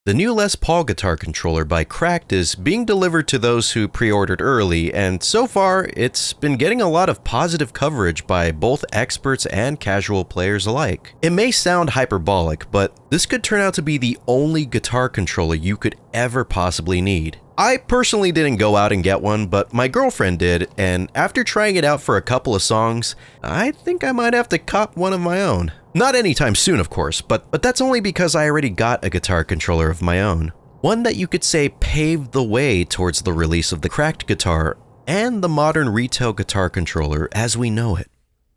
The new Les Paul guitar controller by CRKD is being delivered to those who pre-ordered early, and so far, it's been getting a lot of positive coverage by both experts and casual players alike. It may sound hyperbolic, but this could turn out to be the only guitar controller you could ever possibly need. I personally didn't go out and get one, but my girlfriend did, and after trying it out for a couple of songs, I think I might have to cop one of my own. Not anytime soon, of course, but that's only because I already got a guitar controller of my own. One that you could say paved the way towards the release of the CRKD guitar and the modern retail guitar controller as we know it.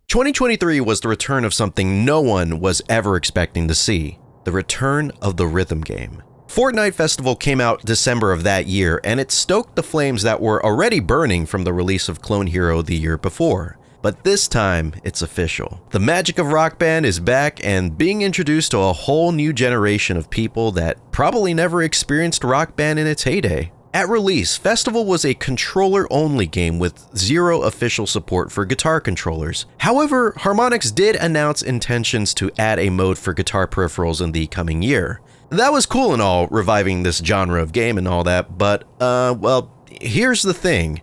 2023 was the return of something no one was ever expecting to see, the return of the rhythm game. Fortnite Festival came out December of that year, and it stoked the flames that were already burning from the release of Clone Hero the year before. But this time, it's official. The magic of Rock Band is back and being introduced to a whole new generation of people that probably never experienced Rock Band in its heyday. At release, Festival was a controller-only game with zero official support for guitar controllers. However, Harmonix did announce intentions to add a mode for guitar peripherals in the coming year. That was cool and all, reviving this genre of game and all that, but, well, here's the thing.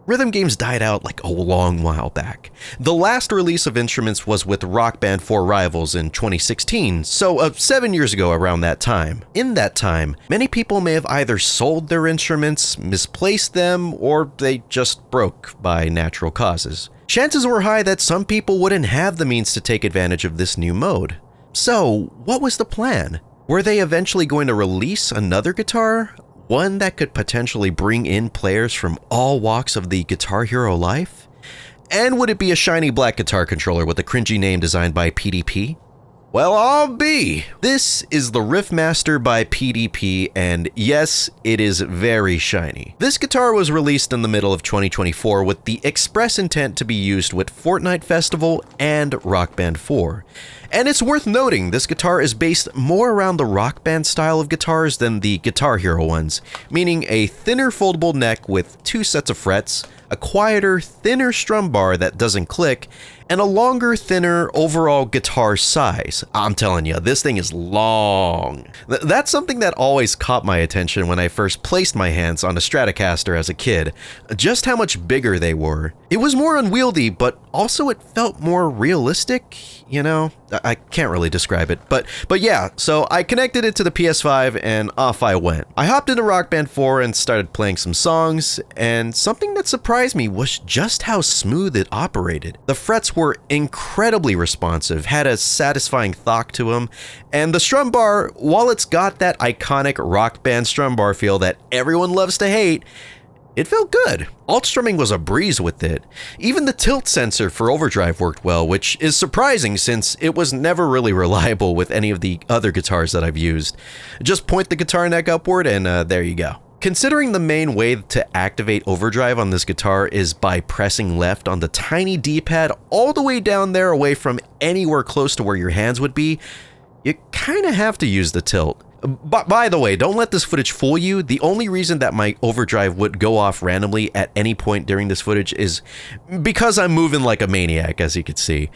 Rhythm games died out like a long while back. The last release of instruments was with Rock Band 4 Rivals in 2016, so 7 years ago around that time. In that time, many people may have either sold their instruments, misplaced them, or they just broke by natural causes. Chances were high that some people wouldn't have the means to take advantage of this new mode. So, what was the plan? Were they eventually going to release another guitar? One that could potentially bring in players from all walks of the Guitar Hero life? And would it be a shiny black guitar controller with a cringy name designed by PDP? Well, I'll be! This is the Riffmaster by PDP, and yes, it is very shiny. This guitar was released in the middle of 2024 with the express intent to be used with Fortnite Festival and Rock Band 4. And it's worth noting, this guitar is based more around the Rock Band style of guitars than the Guitar Hero ones, meaning a thinner foldable neck with 2 sets of frets, a quieter, thinner strum bar that doesn't click, and a longer, thinner overall guitar size. I'm telling you, this thing is long. That's something that always caught my attention when I first placed my hands on a Stratocaster as a kid, just how much bigger they were. It was more unwieldy, but also it felt more realistic, you know? I can't really describe it, but yeah, so I connected it to the PS5 and off I went. I hopped into Rock Band 4 and started playing some songs, and something that surprised me was just how smooth it operated. The frets were incredibly responsive, had a satisfying thok to them, and the strum bar, while it's got that iconic Rock Band strum bar feel that everyone loves to hate, it felt good. Alt strumming was a breeze with it. Even the tilt sensor for overdrive worked well, which is surprising since it was never really reliable with any of the other guitars that I've used. Just point the guitar neck upward and there you go. Considering the main way to activate overdrive on this guitar is by pressing left on the tiny D-pad all the way down there away from anywhere close to where your hands would be, you kinda have to use the tilt. By the way, don't let this footage fool you. The only reason that my overdrive would go off randomly at any point during this footage is because I'm moving like a maniac, as you can see.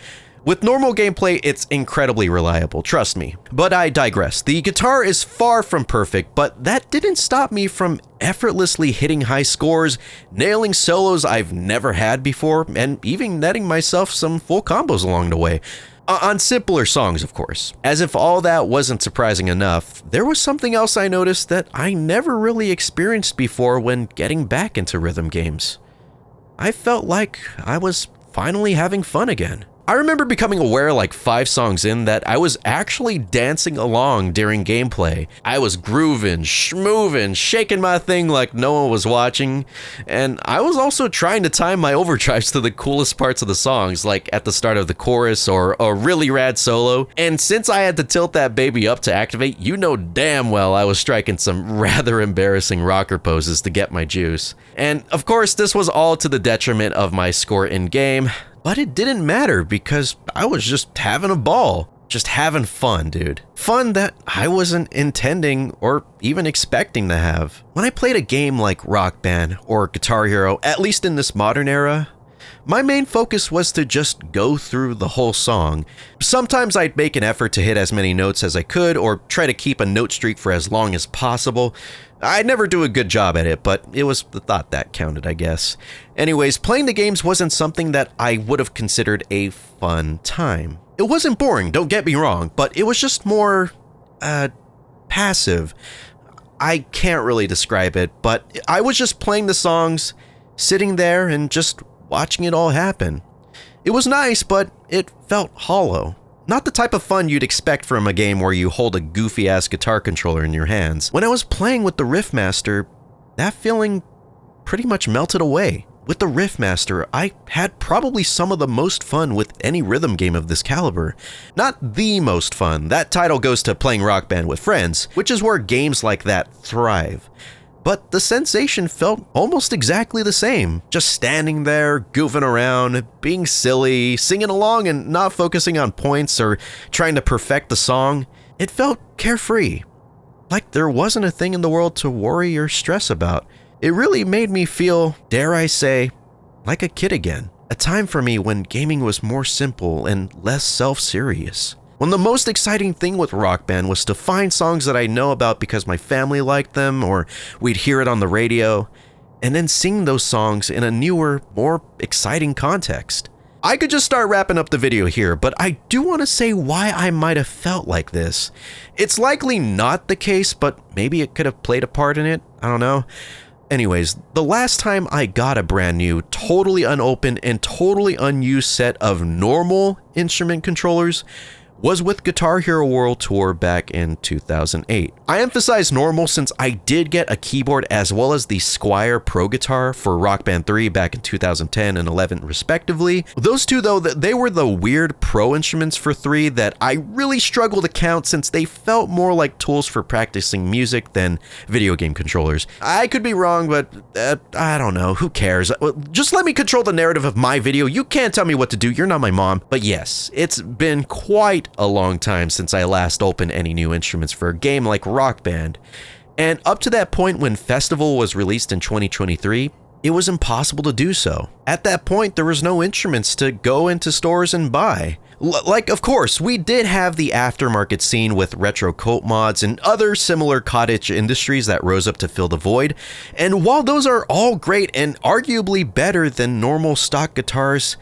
With normal gameplay, it's incredibly reliable, trust me. But I digress. The guitar is far from perfect, but that didn't stop me from effortlessly hitting high scores, nailing solos I've never had before, and even netting myself some full combos along the way. On simpler songs, of course. As if all that wasn't surprising enough, there was something else I noticed that I never really experienced before when getting back into rhythm games. I felt like I was finally having fun again. I remember becoming aware like 5 songs in that I was actually dancing along during gameplay. I was grooving, schmooving, shaking my thing like no one was watching, and I was also trying to time my overdrives to the coolest parts of the songs, like at the start of the chorus or a really rad solo. And since I had to tilt that baby up to activate, you know damn well I was striking some rather embarrassing rocker poses to get my juice. And of course, this was all to the detriment of my score in-game. But it didn't matter because I was just having a ball. Just having fun, dude. Fun that I wasn't intending or even expecting to have. When I played a game like Rock Band or Guitar Hero, at least in this modern era, my main focus was to just go through the whole song. Sometimes I'd make an effort to hit as many notes as I could or try to keep a note streak for as long as possible. I'd never do a good job at it, but it was the thought that counted, I guess. Anyways, playing the games wasn't something that I would have considered a fun time. It wasn't boring, don't get me wrong, but it was just more, passive. I can't really describe it, but I was just playing the songs, sitting there and just watching it all happen. It was nice, but it felt hollow. Not the type of fun you'd expect from a game where you hold a goofy-ass guitar controller in your hands. When I was playing with the Riffmaster, that feeling pretty much melted away. With the Riffmaster, I had probably some of the most fun with any rhythm game of this caliber. Not the most fun, that title goes to playing Rock Band with friends, which is where games like that thrive. But the sensation felt almost exactly the same. Just standing there, goofing around, being silly, singing along and not focusing on points or trying to perfect the song. It felt carefree. Like there wasn't a thing in the world to worry or stress about. It really made me feel, dare I say, like a kid again. A time for me when gaming was more simple and less self-serious. When the most exciting thing with Rock Band was to find songs that I know about because my family liked them or we'd hear it on the radio, and then sing those songs in a newer, more exciting context. I could just start wrapping up the video here, but I do want to say why I might have felt like this. It's likely not the case, but maybe it could have played a part in it, I don't know. Anyways, the last time I got a brand new, totally unopened and totally unused set of normal instrument controllers was with Guitar Hero World Tour back in 2008. I emphasize normal since I did get a keyboard as well as the Squier Pro Guitar for Rock Band 3 back in 2010 and 11 respectively. Those two though, they were the weird pro instruments for 3 that I really struggle to count since they felt more like tools for practicing music than video game controllers. I could be wrong, but I don't know, who cares? Just let me control the narrative of my video. You can't tell me what to do, you're not my mom. But yes, it's been quite a long time since I last opened any new instruments for a game like Rock Band. And up to that point when Festival was released in 2023, it was impossible to do so. At that point, there was no instruments to go into stores and buy. Like, of course, we did have the aftermarket scene with retro cult mods and other similar cottage industries that rose up to fill the void. And while those are all great and arguably better than normal stock guitars,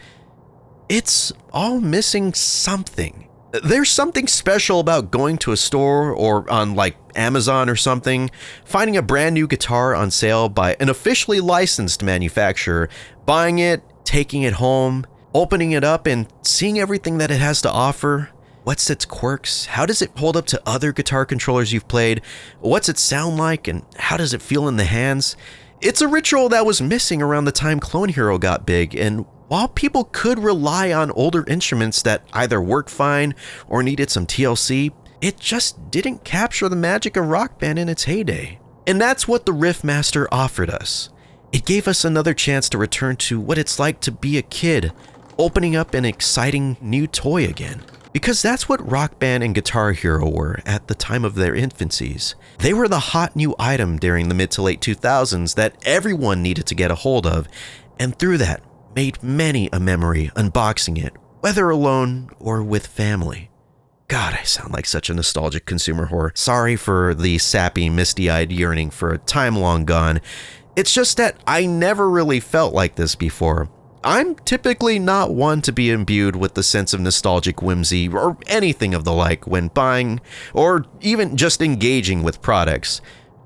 it's all missing something. There's something special about going to a store or on like Amazon or something, finding a brand new guitar on sale by an officially licensed manufacturer, buying it, taking it home, opening it up and seeing everything that it has to offer. What's its quirks? How does it hold up to other guitar controllers you've played? What's it sound like and how does it feel in the hands? It's a ritual that was missing around the time Clone Hero got big, and while people could rely on older instruments that either worked fine or needed some TLC, it just didn't capture the magic of Rock Band in its heyday. And that's what the Riffmaster offered us. It gave us another chance to return to what it's like to be a kid, opening up an exciting new toy again. Because that's what Rock Band and Guitar Hero were at the time of their infancies. They were the hot new item during the mid to late 2000s that everyone needed to get a hold of, and through that, made many a memory unboxing it, whether alone or with family. God, I sound like such a nostalgic consumer whore. Sorry for the sappy, misty-eyed yearning for a time long gone. It's just that I never really felt like this before. I'm typically not one to be imbued with the sense of nostalgic whimsy or anything of the like when buying or even just engaging with products.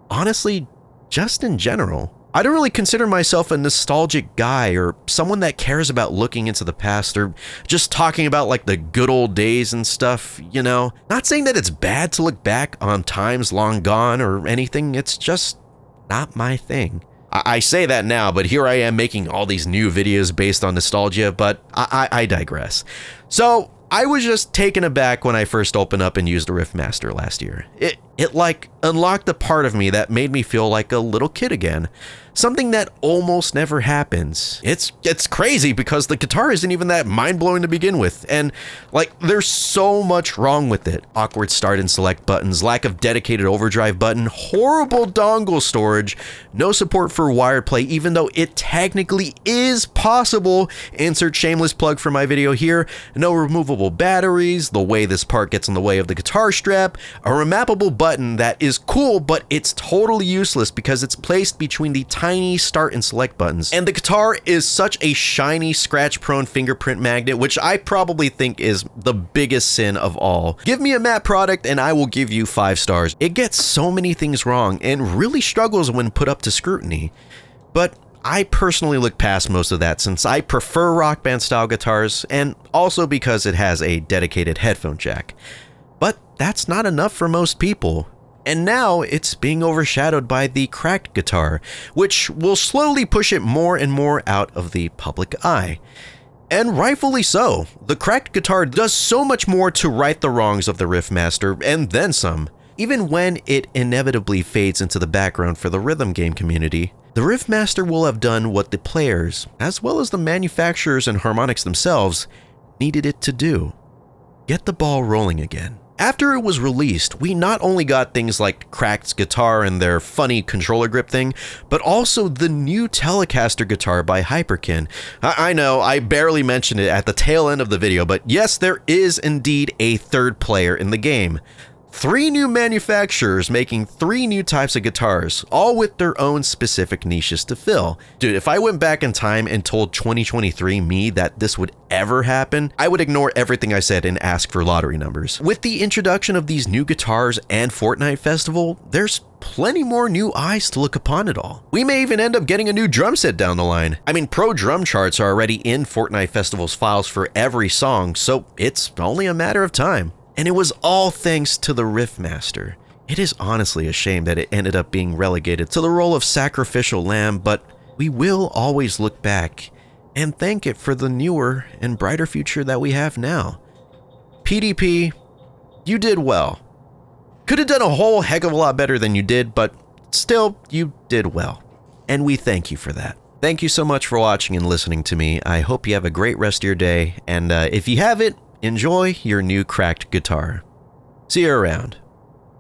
Honestly, just in general. I don't really consider myself a nostalgic guy or someone that cares about looking into the past or just talking about like the good old days and stuff, you know? Not saying that it's bad to look back on times long gone or anything, it's just not my thing. I say that now, but here I am making all these new videos based on nostalgia, but I digress. So I was just taken aback when I first opened up and used the Riffmaster last year. It like unlocked a part of me that made me feel like a little kid again. Something that almost never happens. It's crazy because the guitar isn't even that mind-blowing to begin with, and like there's so much wrong with it. Awkward start and select buttons, lack of dedicated overdrive button, horrible dongle storage, no support for wired play even though it technically is possible. Insert shameless plug for my video here. No removable batteries, the way this part gets in the way of the guitar strap, a remappable button that is cool but it's totally useless because it's placed between the tiny start and select buttons. And the guitar is such a shiny, scratch-prone fingerprint magnet, which I probably think is the biggest sin of all. Give me a matte product and I will give you 5 stars. It gets so many things wrong and really struggles when put up to scrutiny. But I personally look past most of that since I prefer Rock Band style guitars and also because it has a dedicated headphone jack. But that's not enough for most people. And now it's being overshadowed by the cracked guitar, which will slowly push it more and more out of the public eye. And rightfully so. The cracked guitar does so much more to right the wrongs of the Riffmaster, and then some. Even when it inevitably fades into the background for the rhythm game community, the Riffmaster will have done what the players, as well as the manufacturers and harmonics themselves, needed it to do. Get the ball rolling again. After it was released, we not only got things like Cracked's guitar and their funny controller grip thing, but also the new Telecaster guitar by Hyperkin. I know, I barely mentioned it at the tail end of the video, but yes, there is indeed a third player in the game. 3 new manufacturers making 3 new types of guitars, all with their own specific niches to fill. Dude, if I went back in time and told 2023 me that this would ever happen, I would ignore everything I said and ask for lottery numbers. With the introduction of these new guitars and Fortnite Festival, there's plenty more new eyes to look upon it all. We may even end up getting a new drum set down the line. I mean, pro drum charts are already in Fortnite Festival's files for every song, so it's only a matter of time. And it was all thanks to the Riffmaster. It is honestly a shame that it ended up being relegated to the role of Sacrificial Lamb, but we will always look back and thank it for the newer and brighter future that we have now. PDP, you did well. Could have done a whole heck of a lot better than you did, but still, you did well. And we thank you for that. Thank you so much for watching and listening to me. I hope you have a great rest of your day, and if you haven't, enjoy your new cracked guitar. See you around.